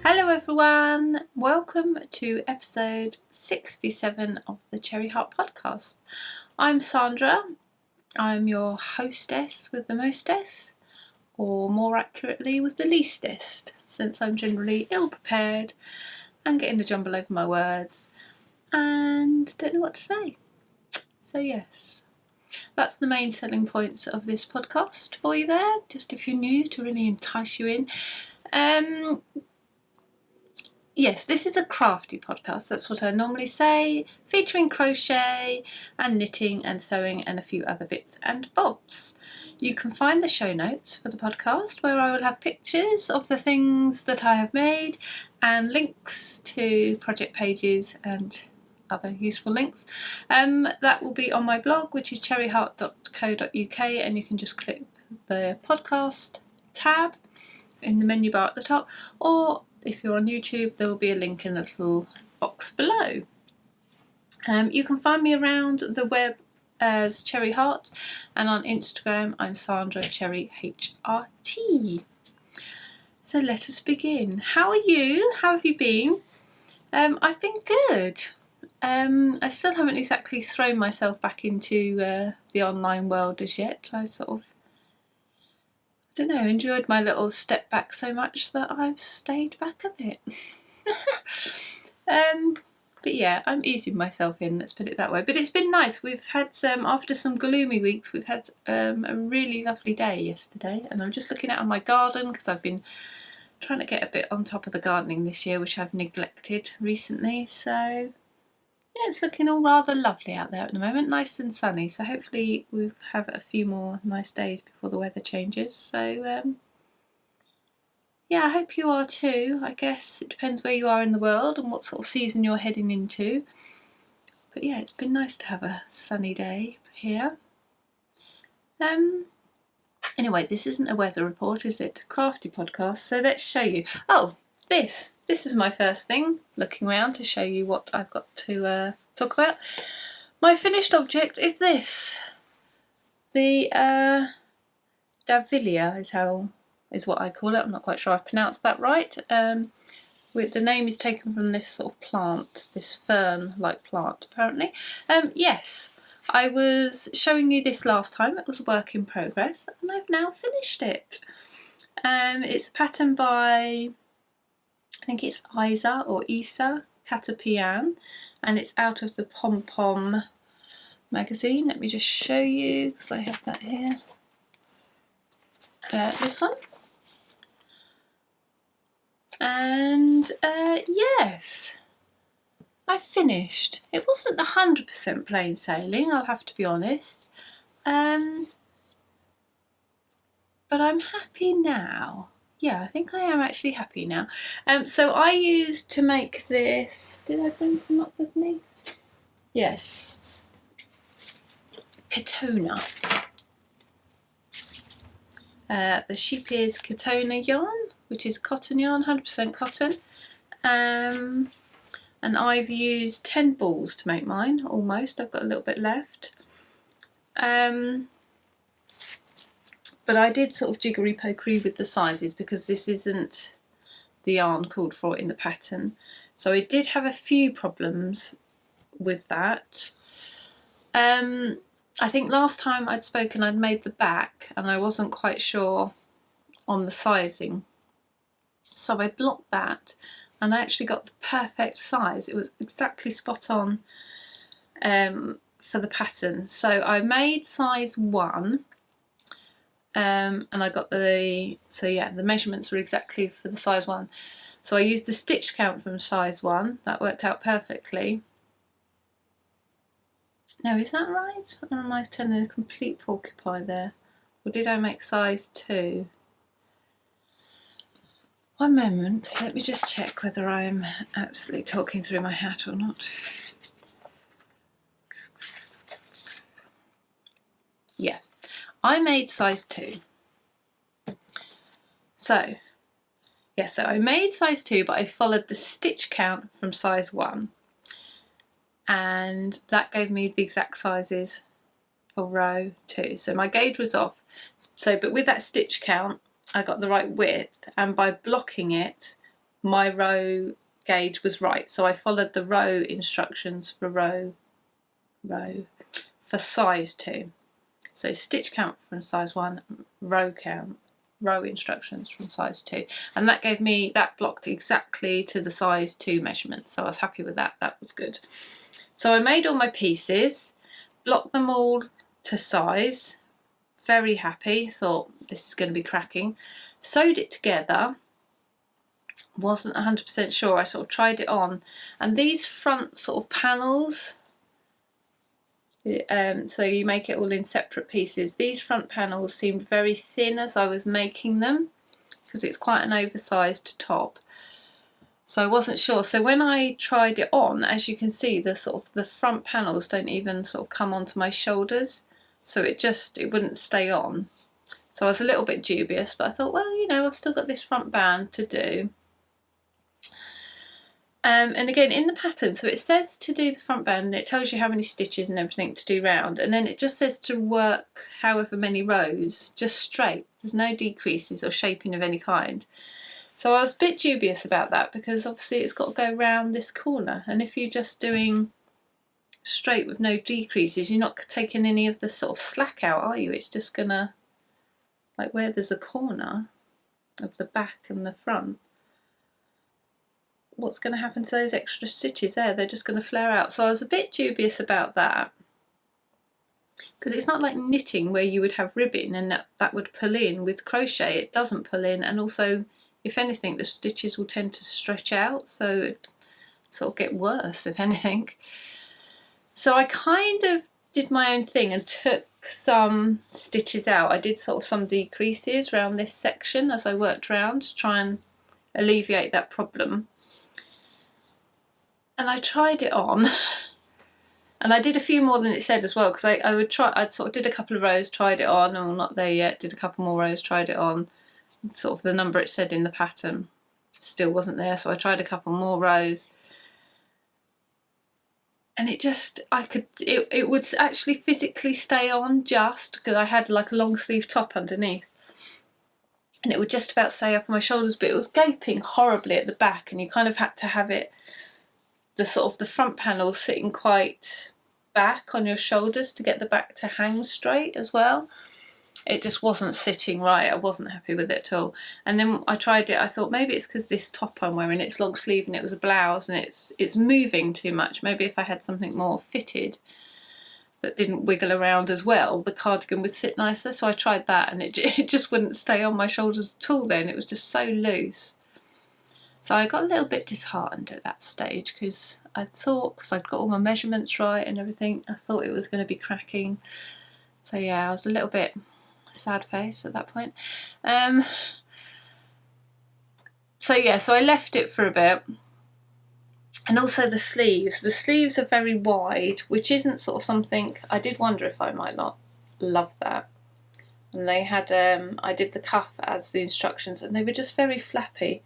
Hello everyone, welcome to episode 67 of the Cherry Heart podcast. I'm Sandra, I'm your hostess with the mostest, or more accurately with the leastest, since I'm generally ill prepared and getting a jumble over my words and don't know what to say. So yes, that's the main selling points of this podcast for you there, just if you're new, to really entice you in. Yes, this is a crafty podcast, that's what I normally say, featuring crochet and knitting and sewing and a few other bits and bobs. You can find the show notes for the podcast where I will have pictures of the things that I have made and links to project pages and other useful links. That will be on my blog, which is cherryheart.co.uk, and you can just click the podcast tab in the menu bar at the top, or if you're on YouTube, there will be a link in the little box below. You can find me around the web as Cherry Heart, and on Instagram I'm Sandra Cherry HRT. So let us begin. How are you? How have you been? I've been good. I still haven't exactly thrown myself back into the online world as yet. I sort of enjoyed my little step back so much that I've stayed back a bit. But yeah, I'm easing myself in, let's put it that way. But it's been nice. We've had after some gloomy weeks, we've had a really lovely day yesterday. And I'm just looking out on my garden because I've been trying to get a bit on top of the gardening this year, which I've neglected recently. So yeah, it's looking all rather lovely out there at the moment, nice and sunny, so hopefully we'll have a few more nice days before the weather changes. So yeah, I hope you are too. I guess it depends where you are in the world and what sort of season you're heading into. But yeah, it's been nice to have a sunny day here. Anyway, this isn't a weather report, is it? Crafty podcast, so let's show you. Oh, this is my first thing, looking around to show you what I've got to talk about. My finished object is this. The Davilia is what I call it. I'm not quite sure I've pronounced that right. The name is taken from this sort of plant, this fern-like plant, apparently. Yes, I was showing you this last time. It was a work in progress, and I've now finished it. It's a pattern by, I think it's Isa Catapian, and it's out of the Pom Pom magazine. Let me just show you, because I have that here. This one. And yes, I finished. It wasn't 100% plain sailing, I'll have to be honest. But I'm happy now. Yeah, I think I am actually happy now. So I used to make this, did I bring some up with me? Yes. Katona. The sheep ears Katona yarn, which is cotton yarn, 100% cotton. And I've used 10 balls to make mine, almost. I've got a little bit left. But I did sort of jiggery-pokery with the sizes because this isn't the yarn called for in the pattern. So I did have a few problems with that. I think last time I'd spoken I'd made the back and I wasn't quite sure on the sizing. So I blocked that and I actually got the perfect size. It was exactly spot on for the pattern. So I made size 1. And I got the measurements were exactly for the size 1. So I used the stitch count from size 1, that worked out perfectly. Now, is that right? Or am I telling a complete porcupine there? Or did I make size 2? One moment, let me just check whether I'm absolutely talking through my hat or not. Yeah. I made size 2. So I made size 2, but I followed the stitch count from size 1. And that gave me the exact sizes for row 2. So my gauge was off. But with that stitch count, I got the right width. And by blocking it, my row gauge was right. So I followed the row instructions for row for size 2. So stitch count from size 1, row instructions from size 2, and that blocked exactly to the size 2 measurement, so I was happy with that. That was good. So I made all my pieces, blocked them all to size, very happy, thought this is going to be cracking. Sewed it together, wasn't 100% sure, I sort of tried it on, and these front sort of panels, so you make it all in separate pieces, these front panels seemed very thin as I was making them, because it's quite an oversized top, so I wasn't sure. So when I tried it on, as you can see, the front panels don't even sort of come onto my shoulders, so it wouldn't stay on. So I was a little bit dubious, but I thought, well, you know, I've still got this front band to do. And again, in the pattern, so it says to do the front band, and it tells you how many stitches and everything to do round, and then it just says to work however many rows, just straight. There's no decreases or shaping of any kind. So I was a bit dubious about that, because obviously it's got to go round this corner, and if you're just doing straight with no decreases, you're not taking any of the sort of slack out, are you? It's just gonna, like where there's a corner of the back and the front, what's going to happen to those extra stitches there? They're just going to flare out. So I was a bit dubious about that, because it's not like knitting where you would have ribbing and that would pull in. With crochet it doesn't pull in, and also if anything the stitches will tend to stretch out, so it sort of get worse if anything. So I kind of did my own thing and took some stitches out. I did sort of some decreases around this section as I worked around to try and alleviate that problem. And I tried it on, and I did a few more than it said as well, because I'd sort of did a couple of rows, tried it on, and not there yet, did a couple more rows, tried it on, sort of the number it said in the pattern still wasn't there, so I tried a couple more rows, and it would actually physically stay on, just because I had like a long sleeve top underneath, and it would just about stay up on my shoulders, but it was gaping horribly at the back, and you kind of had to have it, the sort of the front panel sitting quite back on your shoulders to get the back to hang straight as well. It just wasn't sitting right. I wasn't happy with it at all. And then I tried it, I thought maybe it's because this top I'm wearing, it's long sleeve and it was a blouse, and it's moving too much. Maybe if I had something more fitted that didn't wiggle around as well, the cardigan would sit nicer. So I tried that, and it just wouldn't stay on my shoulders at all then. It was just so loose. So I got a little bit disheartened at that stage, because I thought, because I'd got all my measurements right and everything, I thought it was going to be cracking. So yeah, I was a little bit sad face at that point. So yeah, so I left it for a bit. And also the sleeves are very wide, which isn't sort of something, I did wonder if I might not love that. And they had, I did the cuff as the instructions, and they were just very flappy,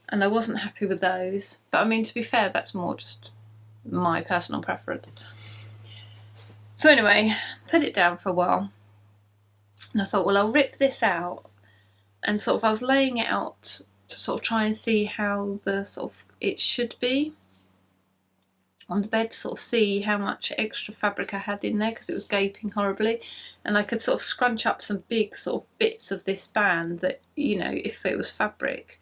and I wasn't happy with those. But I mean, to be fair, that's more just my personal preference. So anyway, put it down for a while, and I thought, well, I'll rip this out, and sort of I was laying it out to sort of try and see how the sort of it should be on the bed, to sort of see how much extra fabric I had in there, because it was gaping horribly, and I could sort of scrunch up some big sort of bits of this band that, you know, if it was fabric,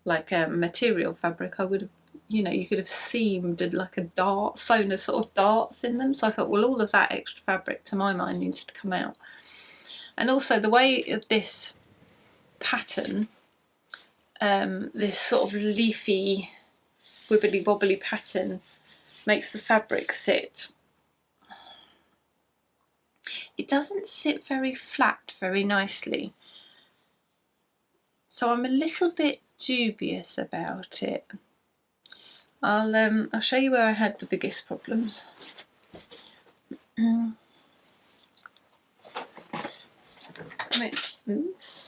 like material fabric, I would have, you know, you could have seamed like a dart, sewn a sort of darts in them. So I thought, well, all of that extra fabric to my mind needs to come out. And also the way of this pattern, this sort of leafy wibbly wobbly pattern, makes the fabric sit, it doesn't sit very flat very nicely. So I'm a little bit dubious about it. I'll show you where I had the biggest problems. Oops.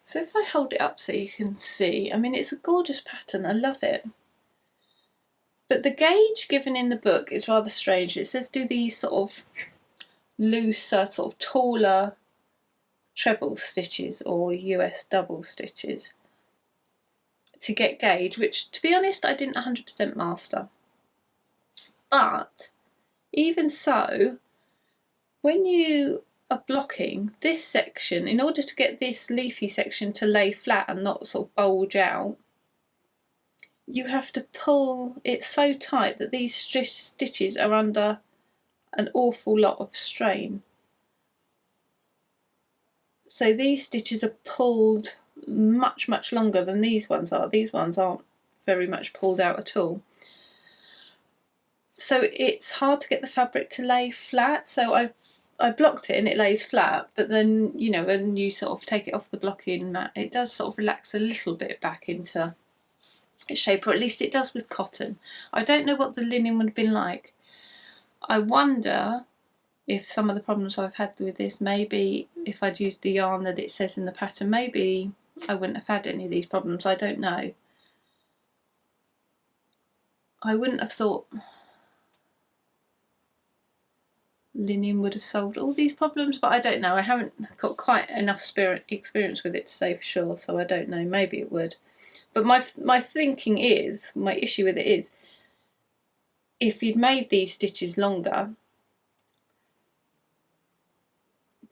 So if I hold it up so you can see, I mean, it's a gorgeous pattern, I love it. But the gauge given in the book is rather strange. It says do these sort of looser, sort of taller treble stitches or US double stitches to get gauge, which to be honest I didn't 100% master. But even so, when you are blocking this section, in order to get this leafy section to lay flat and not sort of bulge out, you have to pull it so tight that these stitches are under an awful lot of strain. So these stitches are pulled much longer than these ones are. These ones aren't very much pulled out at all. So it's hard to get the fabric to lay flat. So I blocked it and it lays flat, but then, you know, when you sort of take it off the blocking mat, it does sort of relax a little bit back into its shape, or at least it does with cotton. I don't know what the linen would have been like. I wonder if some of the problems I've had with this, maybe if I'd used the yarn that it says in the pattern, maybe I wouldn't have had any of these problems. I don't know. I wouldn't have thought linen would have solved all these problems, but I don't know. I haven't got quite enough experience with it to say for sure, so I don't know. Maybe it would. But my thinking is, my issue with it is, if you'd made these stitches longer,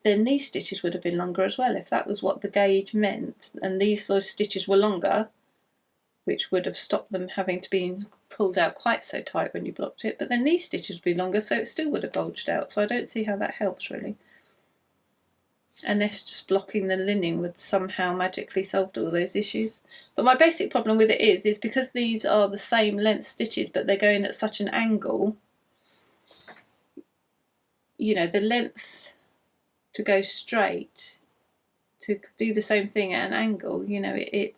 then these stitches would have been longer as well, if that was what the gauge meant, and those stitches were longer, which would have stopped them having to be pulled out quite so tight when you blocked it, but then these stitches would be longer, so it still would have bulged out, so I don't see how that helps really. Unless just blocking the linen would somehow magically solve all those issues. But my basic problem with it is because these are the same length stitches, but they're going at such an angle, you know, the length to go straight, to do the same thing at an angle, you know,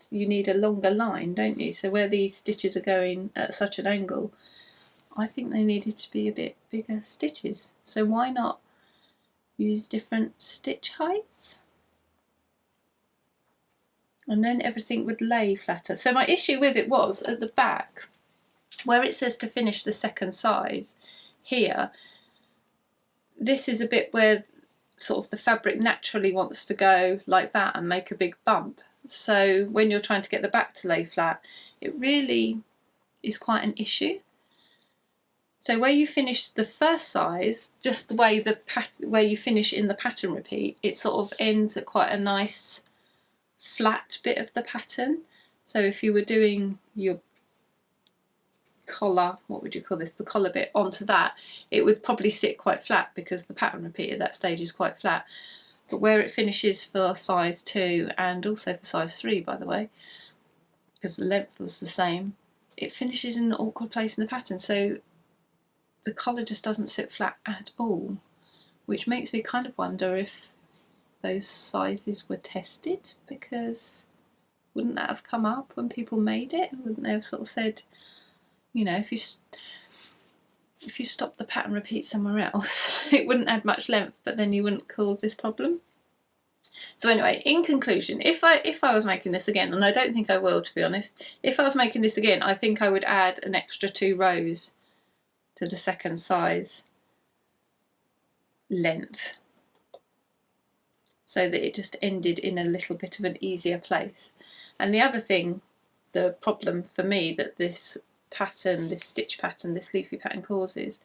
you need a longer line, don't you? So where these stitches are going at such an angle, I think they needed to be a bit bigger stitches. So why not use different stitch heights? And then everything would lay flatter. So my issue with it was at the back, where it says to finish the second size, here, this is a bit where sort of the fabric naturally wants to go like that and make a big bump. So when you're trying to get the back to lay flat, it really is quite an issue. So where you finish the first size, just the way where you finish in the pattern repeat, it sort of ends at quite a nice flat bit of the pattern. So if you were doing your collar, what would you call this, the collar bit onto that, it would probably sit quite flat because the pattern repeat at that stage is quite flat. But where it finishes for size 2 and also for size 3, by the way, because the length was the same, it finishes in an awkward place in the pattern, so the collar just doesn't sit flat at all, which makes me kind of wonder if those sizes were tested, because wouldn't that have come up when people made it? Wouldn't they have sort of said, you know, if you stop the pattern repeat somewhere else, it wouldn't add much length, but then you wouldn't cause this problem. So anyway, in conclusion, if I was making this again, and I don't think I will, to be honest, if I was making this again, I think I would add an extra 2 rows to the second size length, so that it just ended in a little bit of an easier place. And the other thing, the problem for me that this pattern, this stitch pattern, this leafy pattern causes,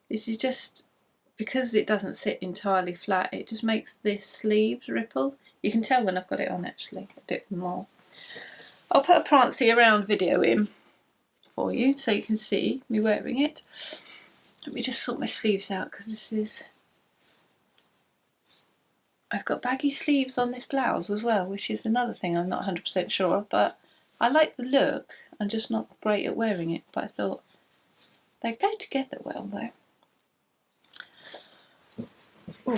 is just because it doesn't sit entirely flat, it just makes this sleeve ripple. You can tell when I've got it on actually a bit more. I'll put a prancy around video in for you so you can see me wearing it. Let me just sort my sleeves out, because I've got baggy sleeves on this blouse as well, which is another thing I'm not 100% sure of, but I like the look. I'm just not great at wearing it, but I thought they go together well though. Ooh,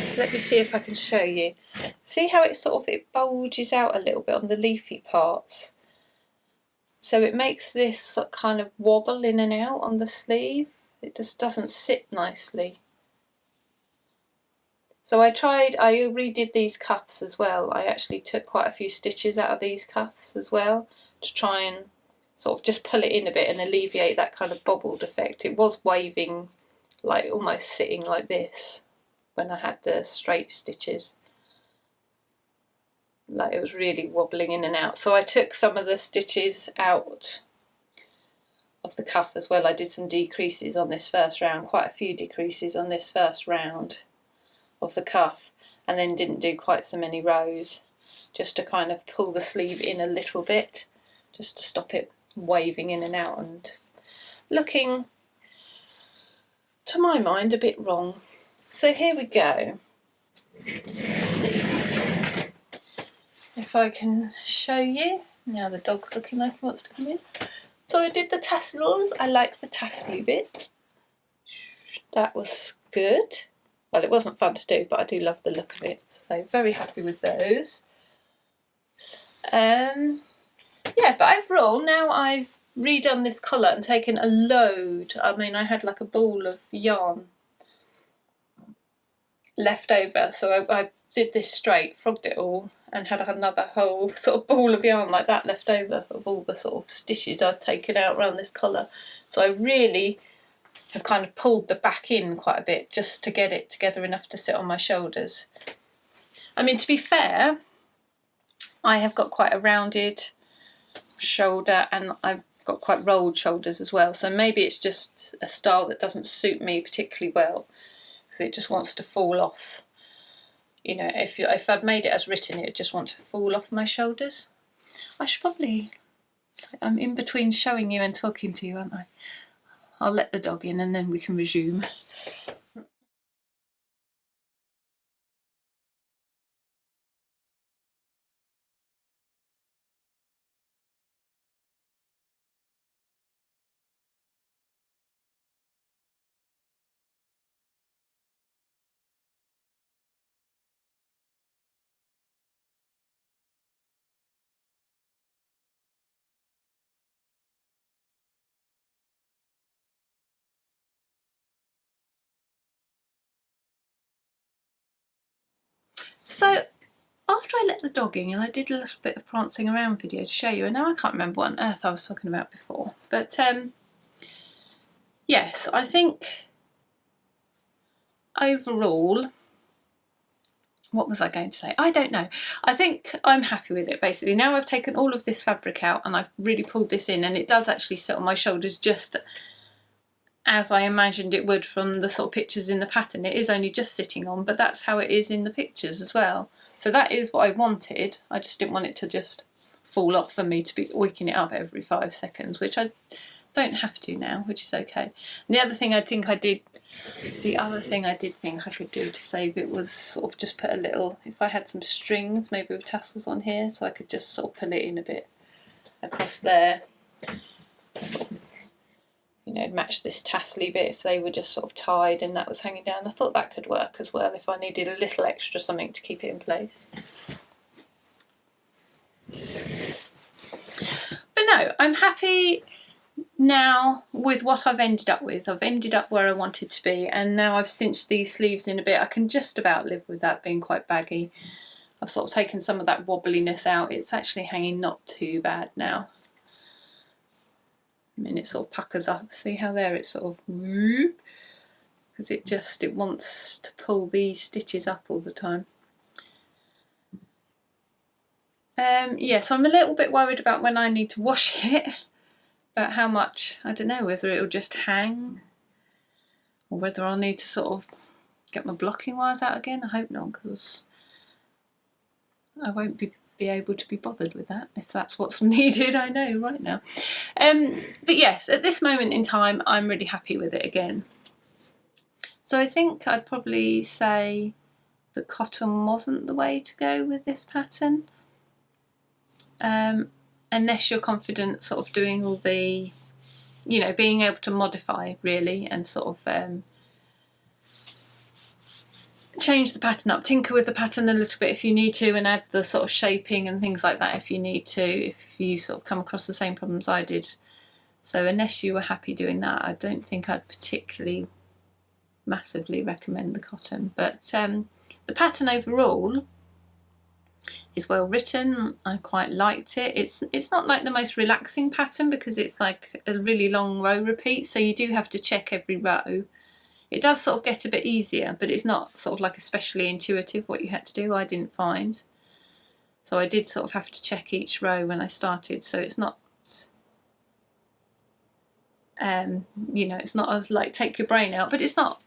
so let me see if I can show you. See how it bulges out a little bit on the leafy parts? So it makes this kind of wobble in and out on the sleeve. It just doesn't sit nicely. So I redid these cuffs as well. I actually took quite a few stitches out of these cuffs as well to try and sort of just pull it in a bit and alleviate that kind of bobbled effect. It was waving, like almost sitting like this when I had the straight stitches. like it was really wobbling in and out. So I took some of the stitches out of the cuff as well. I did some decreases on this first round, quite a few decreases on this first round of the cuff, and then didn't do quite so many rows, just to kind of pull the sleeve in a little bit, just to stop it waving in and out and looking, to my mind, a bit wrong. So here we go. Let's see if I can show you. Now the dog's looking like he wants to come in. So I did the tassels. I like the tassely bit. That was good. Well, it wasn't fun to do, but I do love the look of it. So very happy with those. Yeah, but overall, now I've redone this collar and taken a load. I mean, I had like a ball of yarn left over, so I did this straight, frogged it all, and had another whole sort of ball of yarn like that left over of all the sort of stitches I'd taken out around this collar. So I really have kind of pulled the back in quite a bit just to get it together enough to sit on my shoulders. I mean, to be fair, I have got quite a rounded shoulder and I've got quite rolled shoulders as well, so maybe it's just a style that doesn't suit me particularly well because it just wants to fall off. You know, if I'd made it as written, it would just want to fall off my shoulders. I should probably, I'm in between showing you and talking to you, aren't I? I'll let the dog in and then we can resume. So after I let the dog in, I did a little bit of prancing around video to show you, and now I can't remember what on earth I was talking about before. But yes, I think overall, what was I going to say? I don't know. I think I'm happy with it basically. Now I've taken all of this fabric out and I've really pulled this in, and it does actually sit on my shoulders just as I imagined it would from the sort of pictures in the pattern. It is only just sitting on, but that's how it is in the pictures as well. So that is what I wanted. I just didn't want it to just fall off for me to be waking it up every 5 seconds, which I don't have to now, which is okay. And the other thing I think I did think I could do to save it was sort of just put a little, if I had some strings, maybe with tassels on here, so I could just sort of pull it in a bit across there. Sort of, you know, match this tassely bit if they were just sort of tied and that was hanging down. I thought that could work as well if I needed a little extra something to keep it in place. But no, I'm happy now with what I've ended up with. I've ended up where I wanted to be, and now I've cinched these sleeves in a bit. I can just about live with that being quite baggy. I've sort of taken some of that wobbliness out. It's actually hanging not too bad now. I mean, it sort of puckers up. See how there it's sort of whoop, because it wants to pull these stitches up all the time. Yeah, so I'm a little bit worried about when I need to wash it, about how much, I don't know, whether it'll just hang or whether I'll need to sort of get my blocking wires out again. I hope not, because I won't be able to be bothered with that if that's what's needed. I know right now. But yes, at this moment in time, I'm really happy with it again. So I think I'd probably say the cotton wasn't the way to go with this pattern. Unless you're confident sort of doing all the, you know, being able to modify really and sort of change the pattern up, tinker with the pattern a little bit if you need to, and add the sort of shaping and things like that if you need to, if you sort of come across the same problems I did. So unless you were happy doing that, I don't think I'd particularly massively recommend the cotton. But the pattern overall is well written. I quite liked it. It's not like the most relaxing pattern because it's like a really long row repeat, so you do have to check every row. It does sort of get a bit easier, but it's not sort of like especially intuitive what you had to do, I didn't find. So I did sort of have to check each row when I started, so it's not you know, it's not a, like take your brain out, but it's not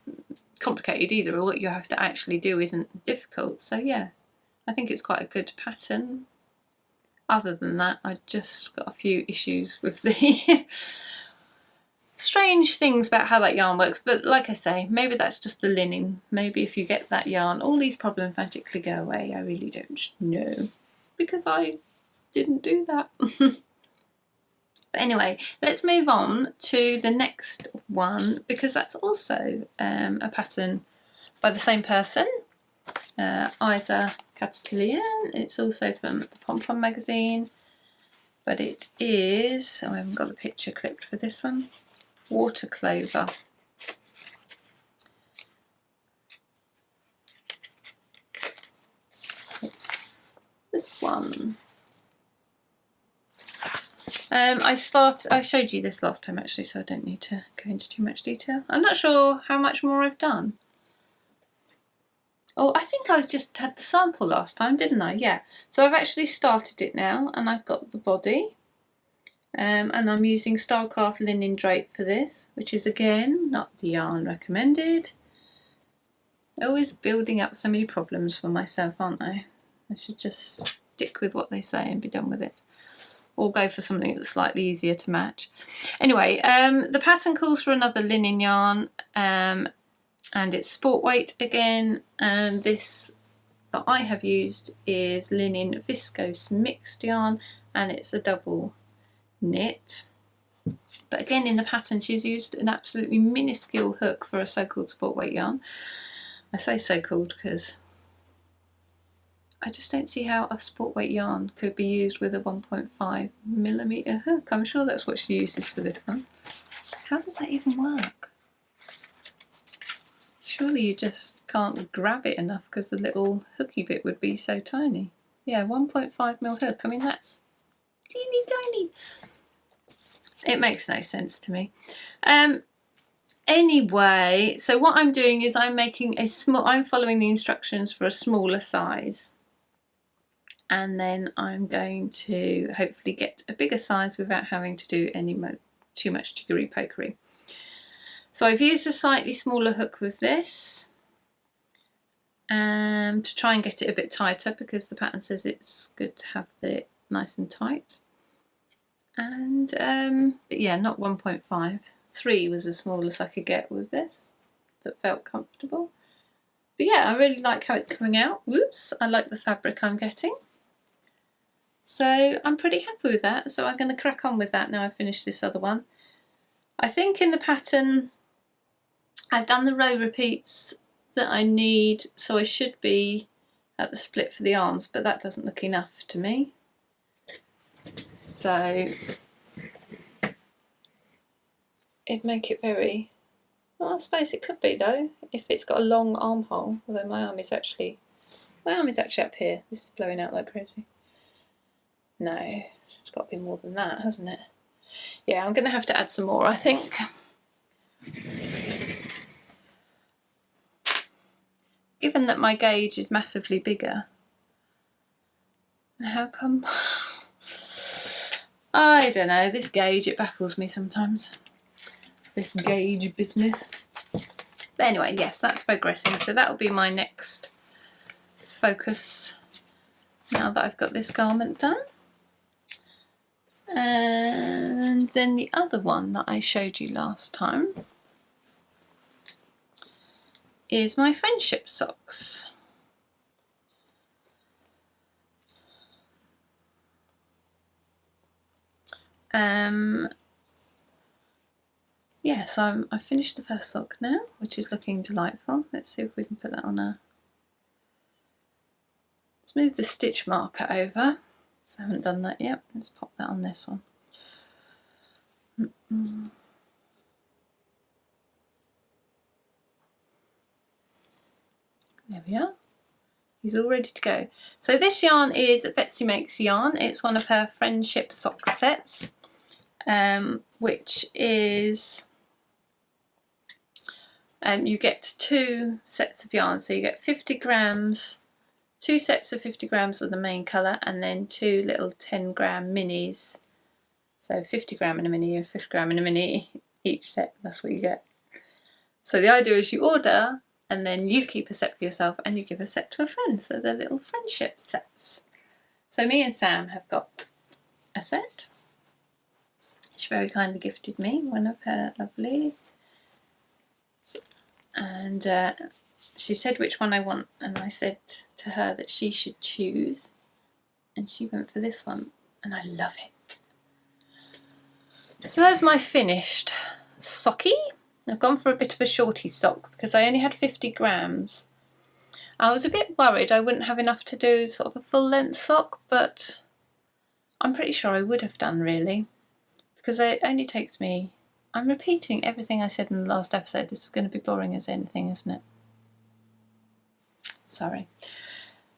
complicated either. What you have to actually do isn't difficult. So yeah, I think it's quite a good pattern. Other than that, I just got a few issues with the strange things about how that yarn works, but like I say, maybe that's just the linen. Maybe if you get that yarn, all these problems magically go away. I really don't know, because I didn't do that. But anyway, let's move on to the next one, because that's also a pattern by the same person, Isa Caterpillian. It's also from the Pom Pom magazine, but it is, oh, I haven't got the picture clipped for this one, Water Clover. It's this one. I showed you this last time actually, so I don't need to go into too much detail. I'm not sure how much more I've done. Oh, I think I just had the sample last time, didn't I? Yeah. So I've actually started it now, and I've got the body. And I'm using Starcraft linen drape for this, which is again not the yarn recommended. Always building up so many problems for myself, aren't I? I should just stick with what they say and be done with it. Or go for something that's slightly easier to match. Anyway, the pattern calls for another linen yarn, and it's sport weight again, and this that I have used is linen viscose mixed yarn, and it's a double knit. But again, in the pattern she's used an absolutely minuscule hook for a so-called sport weight yarn. I say so-called because I just don't see how a sport weight yarn could be used with a 1.5mm hook. I'm sure that's what she uses for this one. How does that even work? Surely you just can't grab it enough because the little hooky bit would be so tiny. Yeah, 1.5mm hook. I mean, that's teeny tiny. It makes no sense to me. Anyway, so what I'm doing is I'm following the instructions for a smaller size. And then I'm going to hopefully get a bigger size without having to do too much jiggery pokery. So I've used a slightly smaller hook with this to try and get it a bit tighter, because the pattern says it's good to have it nice and tight. And but yeah, not 1.5. 3 was the smallest I could get with this that felt comfortable. But yeah, I really like how it's coming out. Whoops, I like the fabric I'm getting. So I'm pretty happy with that. So I'm going to crack on with that now I've finished this other one. I think in the pattern I've done the row repeats that I need, so I should be at the split for the arms, but that doesn't look enough to me. So it'd make it very, well, I suppose it could be though, if it's got a long armhole, although my arm is actually up here. This is blowing out like crazy. No, it's got to be more than that, hasn't it? Yeah, I'm going to have to add some more, I think. Given that my gauge is massively bigger. How come? I don't know, this gauge, it baffles me sometimes. This gauge business. But anyway, yes, that's progressing. So that will be my next focus now that I've got this garment done. And then the other one that I showed you last time is my friendship socks. Yes, I've finished the first sock now, which is looking delightful. Let's see if we can put that on a... Let's move the stitch marker over. So I haven't done that yet. Let's pop that on this one. There we are. He's all ready to go. So this yarn is Betsy Makes yarn. It's one of her friendship sock sets, which is... you get 2 sets of yarn, so you get 50 grams 2 sets of 50 grams of the main colour, and then 2 little 10-gram minis. So 50 gram in a mini and 50 gram in a mini each set, that's what you get. So the idea is you order, and then you keep a set for yourself and you give a set to a friend. So they're little friendship sets. So me and Sam have got a set. She very kindly gifted me one of her lovely. And she said which one I want, and I said to her that she should choose. And she went for this one, and I love it. So that's my finished sockie. I've gone for a bit of a shorty sock because I only had 50 grams. I was a bit worried I wouldn't have enough to do sort of a full length sock, but I'm pretty sure I would have done really, because it only takes me, I'm repeating everything I said in the last episode. This is going to be boring as anything, isn't it? Sorry.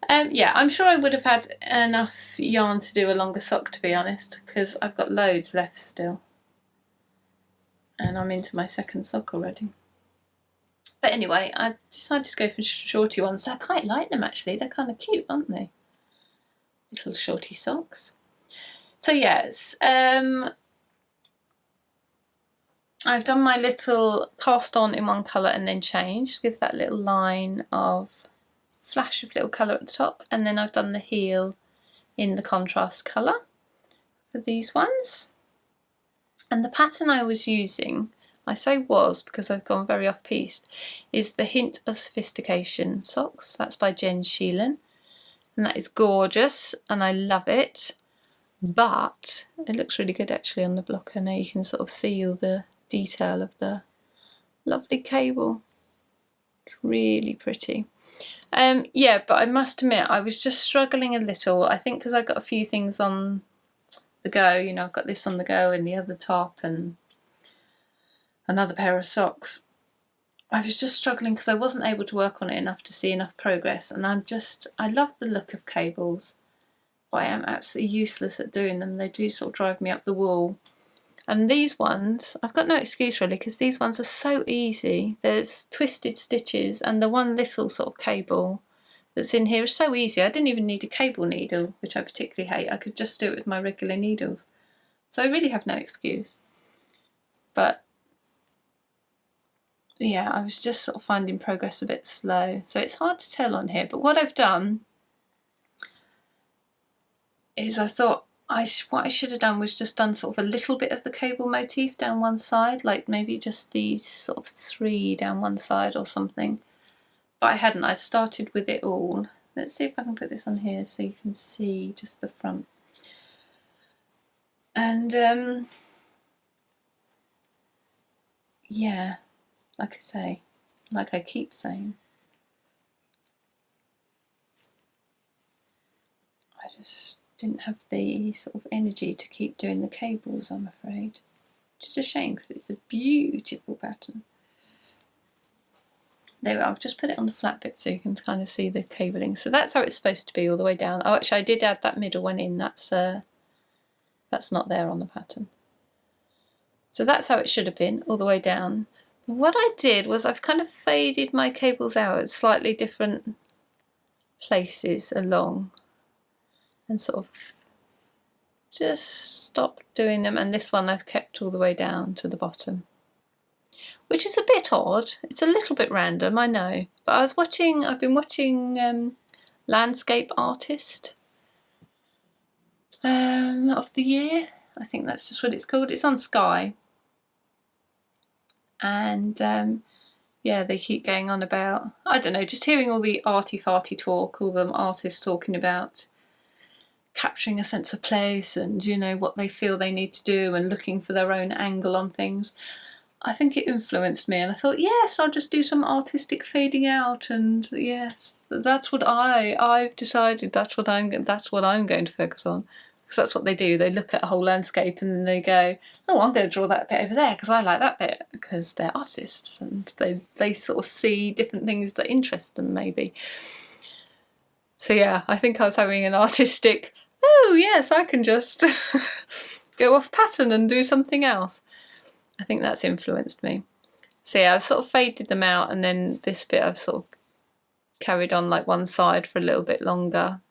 Yeah, I'm sure I would have had enough yarn to do a longer sock, to be honest, because I've got loads left still. And I'm into my second sock already. But anyway, I decided to go for shorty ones. I quite like them actually. They're kind of cute, aren't they? Little shorty socks. So yes, I've done my little cast on in one colour and then changed. Give that little line of flash of little colour at the top. And then I've done the heel in the contrast colour for these ones. And the pattern I was using, I say was because I've gone very off-piste, is the Hint of Sophistication socks. That's by Jen Sheelan. And that is gorgeous and I love it. But it looks really good actually on the blocker. Now you can sort of see all the detail of the lovely cable. It's really pretty. Yeah, but I must admit I was just struggling a little. I think because I got a few things on the go, you know, I've got this on the go and the other top and another pair of socks. I was just struggling because I wasn't able to work on it enough to see enough progress, and I love the look of cables, but I am absolutely useless at doing them. They do sort of drive me up the wall. And these ones, I've got no excuse really, because these ones are so easy. There's twisted stitches, and the one little sort of cable that's in here is so easy. I didn't even need a cable needle, which I particularly hate. I could just do it with my regular needles. So I really have no excuse. But yeah, I was just sort of finding progress a bit slow. So it's hard to tell on here. But what I've done is I thought what I should have done was just done sort of a little bit of the cable motif down one side, like maybe just these sort of 3 down one side or something. But I hadn't. I started with it all. Let's see if I can put this on here so you can see just the front. And yeah, like I say, like I keep saying, I just didn't have the sort of energy to keep doing the cables, I'm afraid. Which is a shame because it's a beautiful pattern. There we are. I've just put it on the flat bit so you can kind of see the cabling. So that's how it's supposed to be all the way down. Oh, actually I did add that middle one in. That's not there on the pattern. So that's how it should have been all the way down. What I did was I've kind of faded my cables out at slightly different places along and sort of just stopped doing them, and this one I've kept all the way down to the bottom, which is a bit odd. It's a little bit random, I know, but I've been watching Landscape Artist of the Year. I think that's just what it's called. It's on Sky. And yeah, they keep going on about, I don't know, just hearing all the arty-farty talk, all them artists talking about capturing a sense of place and, you know, what they feel they need to do and looking for their own angle on things. I think it influenced me, and I thought, yes, I'll just do some artistic fading out, and yes, that's what I've decided. That's what I'm going to focus on, because that's what they do. They look at a whole landscape and then they go, oh, I'm going to draw that bit over there because I like that bit, because they're artists and they sort of see different things that interest them maybe. So yeah, I think I was having an artistic, oh yes, I can just go off pattern and do something else. I think that's influenced me. So yeah, I've sort of faded them out, and then this bit I've sort of carried on like one side for a little bit longer.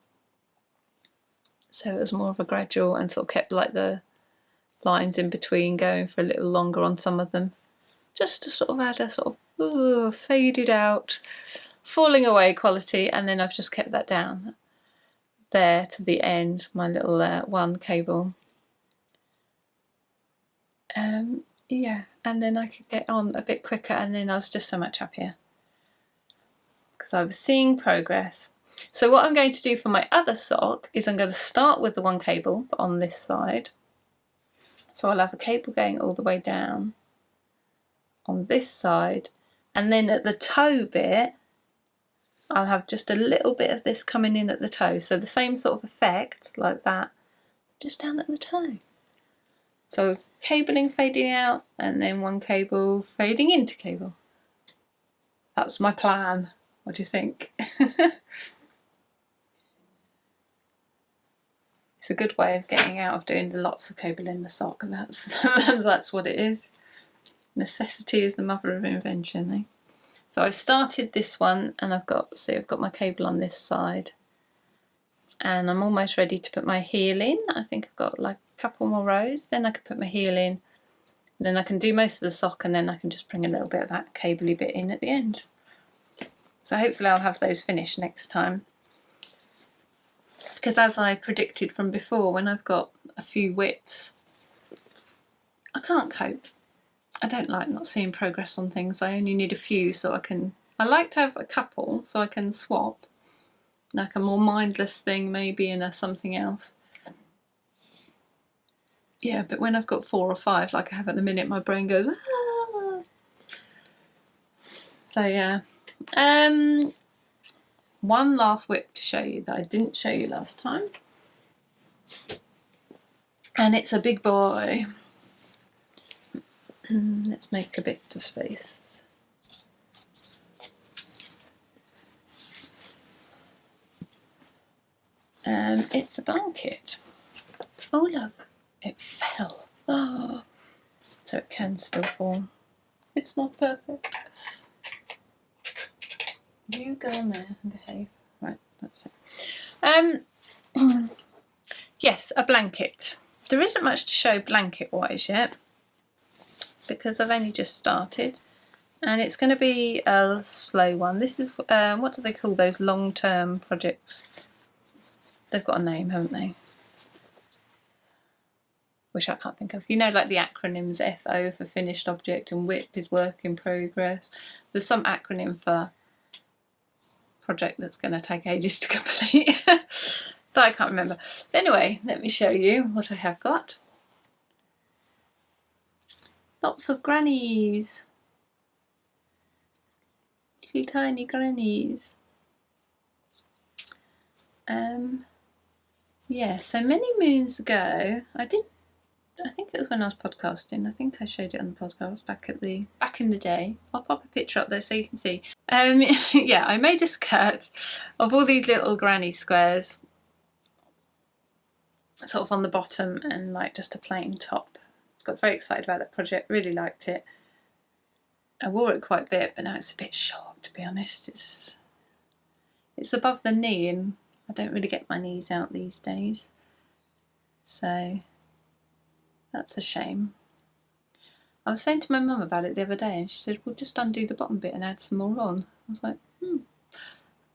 So it was more of a gradual, and sort of kept like the lines in between going for a little longer on some of them, just to sort of add a sort of faded out, falling away quality. And then I've just kept that down there to the end, my little one cable. Yeah, and then I could get on a bit quicker, and then I was just so much happier because I was seeing progress. So what I'm going to do for my other sock is I'm going to start with the one cable, but on this side. So I'll have a cable going all the way down on this side, and then at the toe bit I'll have just a little bit of this coming in at the toe, so the same sort of effect like that, just down at the toe. So cabling fading out, and then one cable fading into cable. That's my plan. What do you think? It's a good way of getting out of doing the lots of cable in the sock, and that's what it is. Necessity is the mother of invention, eh? So I've started this one, and I've got my cable on this side, and I'm almost ready to put my heel in. I think I've got like a couple more rows, then I can put my heel in, then I can do most of the sock, and then I can just bring a little bit of that cabley bit in at the end. So hopefully I'll have those finished next time. Because as I predicted from before, when I've got a few whips, I can't cope. I don't like not seeing progress on things. I only need a few, so I like to have a couple so I can swap, like a more mindless thing maybe in a something else. Yeah, but when I've got 4 or 5 like I have at the minute, my brain goes, ah! So yeah. One last whip to show you that I didn't show you last time, and it's a big boy. Let's make a bit of space. It's a blanket. Oh look, it fell. Oh, so it can still fall. It's not perfect. You go on there and behave. Right, that's it. Yes, a blanket. There isn't much to show blanket-wise yet, because I've only just started, and it's going to be a slow one. This is, what do they call those long-term projects? They've got a name, haven't they? Which I can't think of. You know, like the acronyms, FO for finished object and WIP is work in progress. There's some acronym for project that's going to take ages to complete. So I can't remember. But anyway, let me show you what I have got. Lots of grannies. Little tiny grannies. Yeah, so many moons ago, I think it was when I was podcasting. I think I showed it on the podcast back in the day. I'll pop a picture up there so you can see. Yeah, I made a skirt of all these little granny squares, sort of on the bottom, and like just a plain top. Got very excited about that project, really liked it. I wore it quite a bit, but now it's a bit short, to be honest. It's above the knee, and I don't really get my knees out these days. So that's a shame. I was saying to my mum about it the other day, and she said, well, just undo the bottom bit and add some more on. I was like,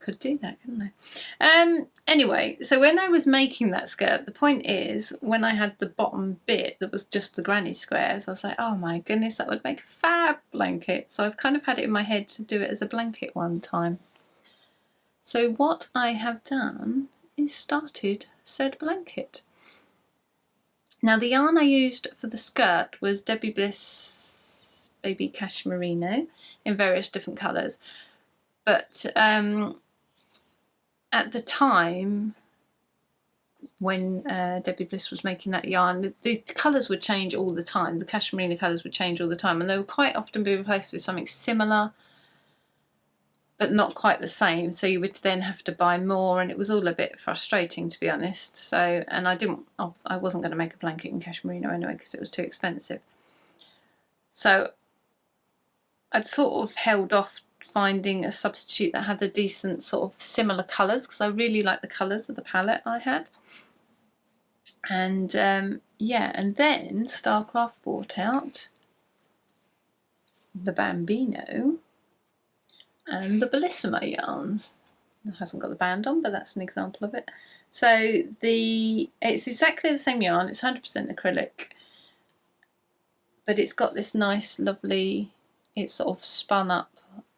could do that, couldn't I? Anyway, so when I was making that skirt, the point is, when I had the bottom bit that was just the granny squares, I was like, oh my goodness, that would make a fab blanket. So I've kind of had it in my head to do it as a blanket one time. So what I have done is started said blanket. Now the yarn I used for the skirt was Debbie Bliss Baby Cashmerino in various different colours. But at the time when Debbie Bliss was making that yarn, the colours would change all the time. The cashmerino colours would change all the time, and they would quite often be replaced with something similar but not quite the same, so you would then have to buy more, and it was all a bit frustrating, to be honest. So, and I wasn't going to make a blanket in cashmerino anyway because it was too expensive. So I'd sort of held off finding a substitute that had a decent sort of similar colours, because I really like the colours of the palette I had. And yeah, and then Starcraft brought out the Bambino and the Bellissima yarns. It hasn't got the band on, but that's an example of it. So it's exactly the same yarn, it's 100% acrylic, but it's got this nice lovely, it's sort of spun up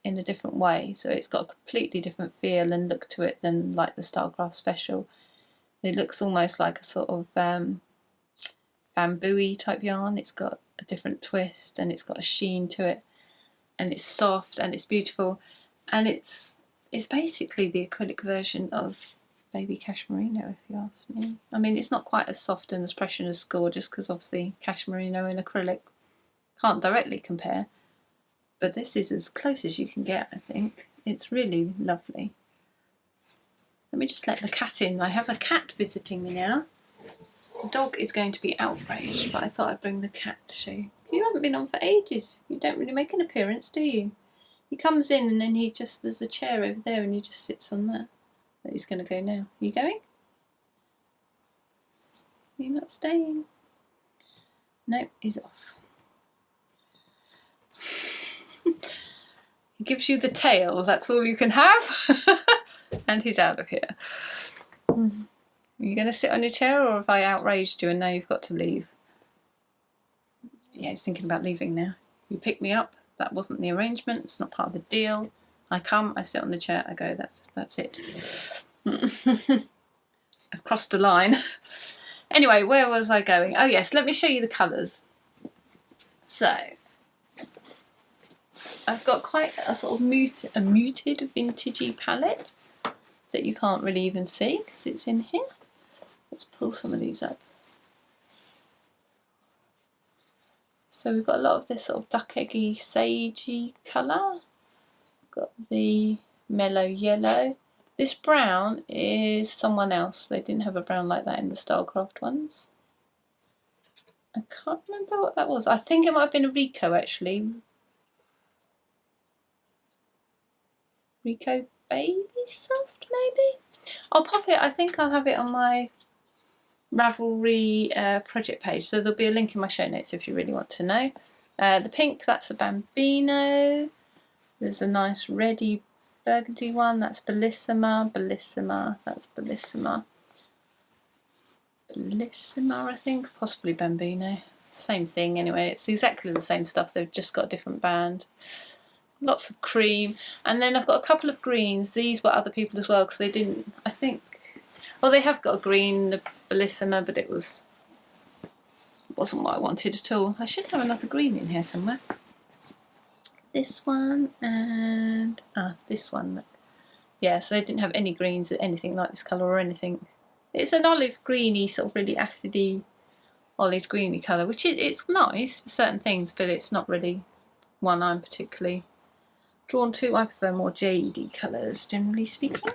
in a different way, so it's got a completely different feel and look to it than like the Starcraft Special. It looks almost like a sort of bamboo-y type yarn. It's got a different twist and it's got a sheen to it, and it's soft and it's beautiful, and it's basically the acrylic version of Baby Cashmerino, if you ask me. I mean, it's not quite as soft and as precious as Gorgeous, because obviously Cashmerino and acrylic can't directly compare, but this is as close as you can get, I think. It's really lovely. Let me just let the cat in. I have a cat visiting me now. The dog is going to be outraged, but I thought I'd bring the cat to show you. You haven't been on for ages. You don't really make an appearance, do you? He comes in and then there's a chair over there and he just sits on that. But he's going to go now. Are you going? You're not staying? Nope, he's off. He gives you the tail, that's all you can have. And he's out of here. Are you going to sit on your chair, or have I outraged you and now you've got to leave? Yeah, he's thinking about leaving now. You pick me up. That wasn't the arrangement. It's not part of the deal. I come, I sit on the chair, I go. That's it. I've crossed a line. Anyway, where was I going? Oh yes, let me show you the colours. So I've got quite a sort of muted vintagey palette that you can't really even see because it's in here. Let's pull some of these up. So we've got a lot of this sort of duck eggy, sagey colour. Got the mellow yellow. This brown is someone else. They didn't have a brown like that in the Starcraft ones. I can't remember what that was. I think it might have been a Rico actually. Rico Baby Soft maybe? I'll pop it, I think I'll have it on my Ravelry project page, so there'll be a link in my show notes if you really want to know. The pink, that's a Bambino. There's a nice reddy burgundy one, that's Bellissima, that's Bellissima. Bellissima, I think, possibly Bambino. Same thing anyway, it's exactly the same stuff, they've just got a different band. Lots of cream, and then I've got a couple of greens. These were other people as well because they didn't, I think, well they have got a green, the Bellissima, but it wasn't what I wanted at all. I should have another green in here somewhere. This one and this one. Yeah, so they didn't have any greens, anything like this colour or anything. It's an olive greeny, sort of really acidy olive greeny colour, which it's nice for certain things, but it's not really one I'm particularly drawn to. I prefer more jadey colours, generally speaking.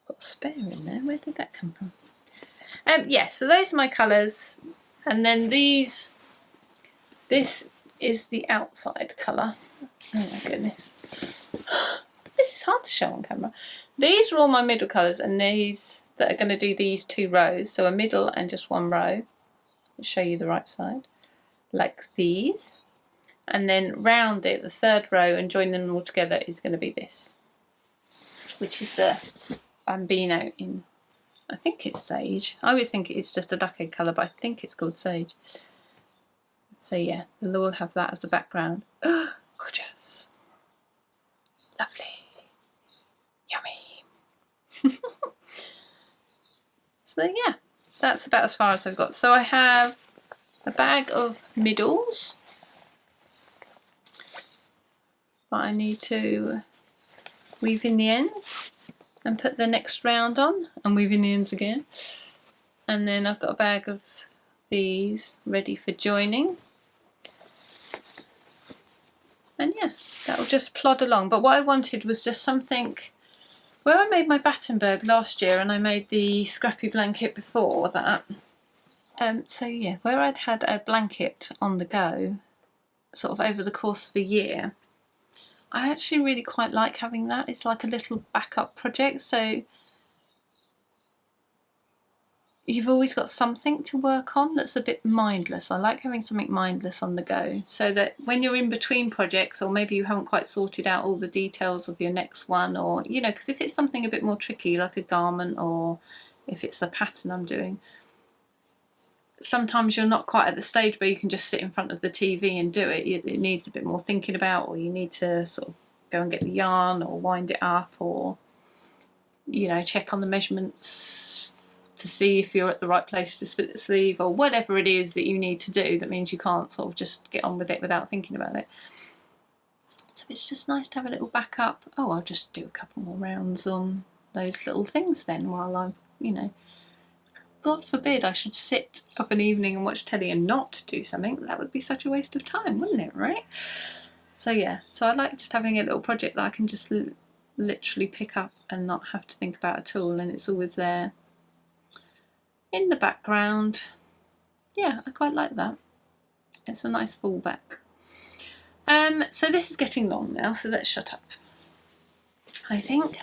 Got a spare in there. Where did that come from? Yeah, so those are my colours, and then this is the outside colour. Oh my goodness. This is hard to show on camera. These are all my middle colours, and these that are going to do these two rows, so a middle and just one row. I'll show you the right side. Like these, and then round it, the third row, and join them all together is going to be this, which is the Bambino in, I think it's sage. I always think it's just a duck egg colour, but I think it's called sage. So yeah, they'll all have that as the background. Gorgeous. Lovely. Yummy. So yeah, that's about as far as I've got. So I have a bag of middles that I need to weave in the ends and put the next round on and weave in the ends again. And then I've got a bag of these ready for joining. And yeah, that will just plod along. But what I wanted was just something, where I made my Battenberg last year and I made the scrappy blanket before that. So yeah, where I'd had a blanket on the go, sort of over the course of a year, I actually really quite like having that. It's like a little backup project, so you've always got something to work on that's a bit mindless. I like having something mindless on the go, so that when you're in between projects, or maybe you haven't quite sorted out all the details of your next one, or, you know, because if it's something a bit more tricky, like a garment, or if it's the pattern I'm doing, sometimes you're not quite at the stage where you can just sit in front of the TV and do it. It needs a bit more thinking about, or you need to sort of go and get the yarn or wind it up, or, you know, check on the measurements to see if you're at the right place to split the sleeve, or whatever it is that you need to do. That means you can't sort of just get on with it without thinking about it. So it's just nice to have a little backup. Oh, I'll just do a couple more rounds on those little things then while I'm, you know, God forbid I should sit of an evening and watch telly and not do something. That would be such a waste of time, wouldn't it, right? So yeah, so I like just having a little project that I can just literally pick up and not have to think about at all, and it's always there in the background. Yeah, I quite like that. It's a nice fallback. So this is getting long now, so let's shut up, I think.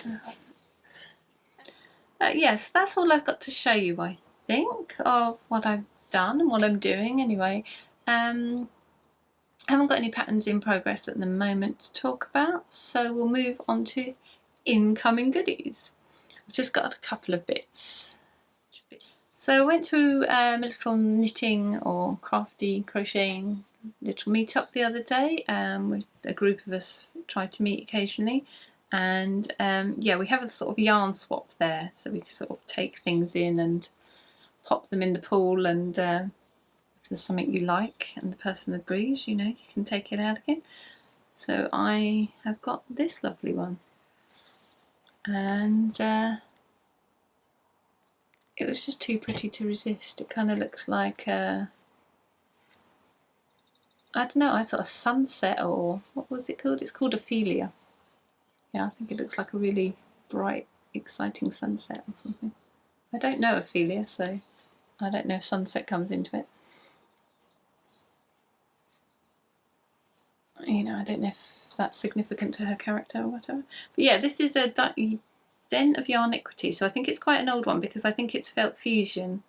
Yes, that's all I've got to show you, I think, of what I've done and what I'm doing anyway. I haven't got any patterns in progress at the moment to talk about, so we'll move on to incoming goodies. I've just got a couple of bits. So I went to a little knitting or crafty crocheting little meet-up the other day. With a group of us tried to meet occasionally, and yeah, we have a sort of yarn swap there, so we can sort of take things in and pop them in the pool, and if there's something you like and the person agrees, you know, you can take it out again. So I have got this lovely one, and it was just too pretty to resist. It kind of looks like a, I don't know, I thought a sunset, or what was it called? It's called Ophelia. Yeah, I think it looks like a really bright, exciting sunset or something. I don't know Ophelia, so I don't know if sunset comes into it. You know, I don't know if that's significant to her character or whatever. But yeah, this is a Den of Yarniquity, so I think it's quite an old one, because I think it's Felt Fusion,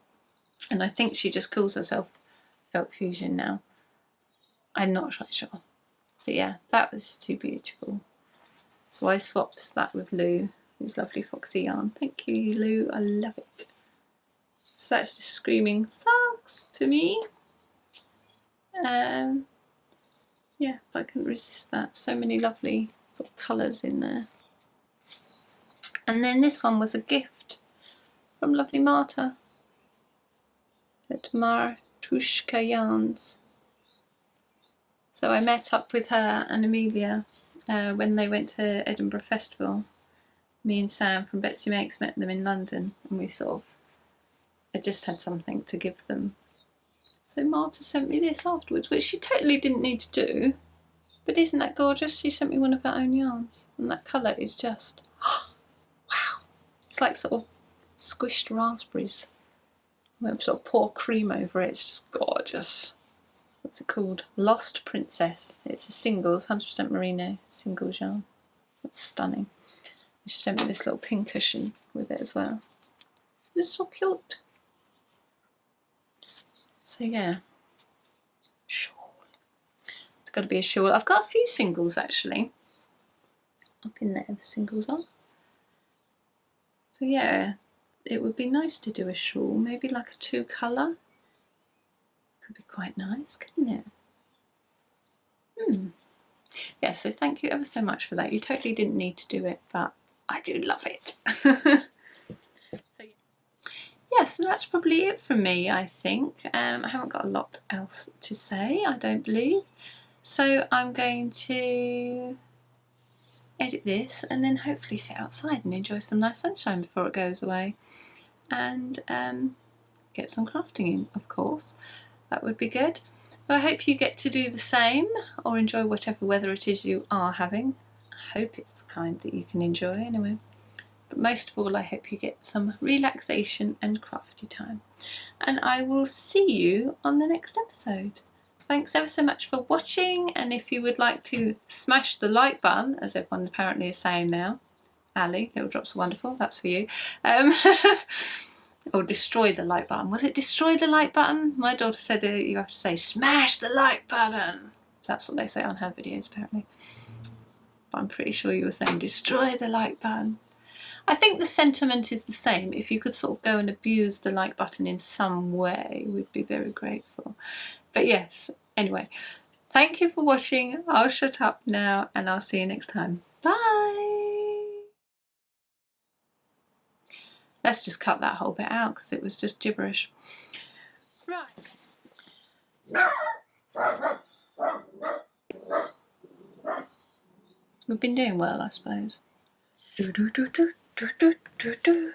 and I think she just calls herself Felt Fusion now. I'm not quite sure. But yeah, that was too beautiful. So I swapped that with Lou, who's lovely foxy yarn. Thank you, Lou, I love it. So that's just screaming socks to me. Yeah, but I couldn't resist that. So many lovely sort of colours in there. And then this one was a gift from lovely Marta at Martushka Yarns. So I met up with her and Amelia when they went to Edinburgh Festival. Me and Sam from Betsy Makes met them in London, and we sort of, I just had something to give them. So Marta sent me this afterwards, which she totally didn't need to do, but isn't that gorgeous? She sent me one of her own yarns, and that colour is just, wow. It's like sort of squished raspberries. I'm sort of pour cream over it, it's just gorgeous. What's it called? Lost Princess. It's a singles, 100% merino singles yarn. That's stunning. She sent me this little pin cushion with it as well. It's so cute. So yeah, shawl. It's got to be a shawl. I've got a few singles actually. Up in there, the singles are. So yeah, it would be nice to do a shawl, maybe like a 2-colour. Could be quite nice, couldn't it? Yeah, so thank you ever so much for that. You totally didn't need to do it, but I do love it. So yeah, so that's probably it from me, I think. I haven't got a lot else to say, I don't believe. So I'm going to edit this and then hopefully sit outside and enjoy some nice sunshine before it goes away. And get some crafting in, of course. That would be good. So I hope you get to do the same, or enjoy whatever weather it is you are having. I hope it's the kind that you can enjoy anyway. But most of all, I hope you get some relaxation and crafty time. And I will see you on the next episode. thanks ever so much for watching, and if you would like to smash the like button, as everyone apparently is saying now, Ali, Little Drops are Wonderful, that's for you. Or destroy the like button. Was it destroy the like button? My daughter said you have to say smash the like button. That's what they say on her videos apparently. But I'm pretty sure you were saying destroy the like button. I think the sentiment is the same. If you could sort of go and abuse the like button in some way, we'd be very grateful. But yes, anyway, thank you for watching. I'll shut up now and I'll see you next time. Bye! Let's just cut that whole bit out because it was just gibberish. Right. We've been doing well, I suppose. Do, do, do, do, do, do, do, do.